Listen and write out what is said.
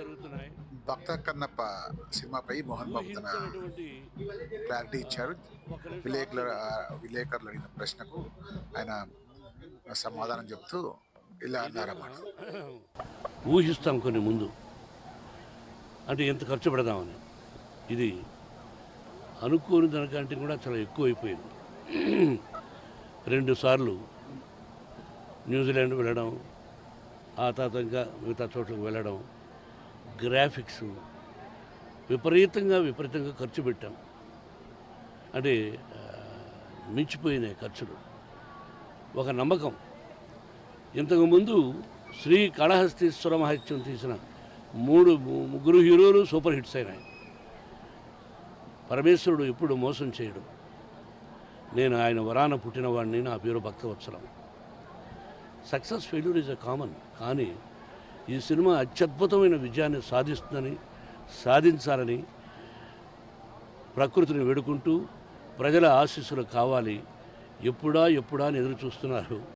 జరుగుతున్నాయి. భక్త కన్నప్ప సినిమాపై మోహన్ బాబు తన ఊహించినటువంటి క్లారిటీ ఇచ్చారు. ఒక నిమిషం విలేకరులు అడిగిన ప్రశ్నకు ఆయన సమాధానం చెప్తూ ఇలా అన్నారన్నమాట. ఊహిస్తాం కొన్ని ముందు, అంటే ఎంత ఖర్చు పెడదామని. ఇది అనుకోని దానికంటే కూడా చాలా ఎక్కువైపోయింది. 2 సార్లు న్యూజిలాండ్ వెళ్ళడం, ఆ తర్వాత ఇంకా మిగతా చోట్లకు వెళ్ళడం, గ్రాఫిక్స్ విపరీతంగా ఖర్చు పెట్టాం. అంటే మించిపోయినాయి ఖర్చులు. ఒక నమ్మకం, ఇంతకుముందు శ్రీ కాళహస్తీశ్వర మహత్యం తీసిన 3 హీరోలు సూపర్ హిట్స్ అయినాయి. పరమేశ్వరుడు ఎప్పుడు మోసం చేయడు. నేను ఆయన వరాన పుట్టినవాడిని, నా పేరు Bhaktavatsalam. Success failure is a common. కానీ ఈ సినిమా అత్యద్భుతమైన విజయాన్ని సాధించాలని ప్రకృతిని వేడుకుంటూ ప్రజల ఆశీస్సులు కావాలి. ఎప్పుడా అని ఎదురు చూస్తున్నారు.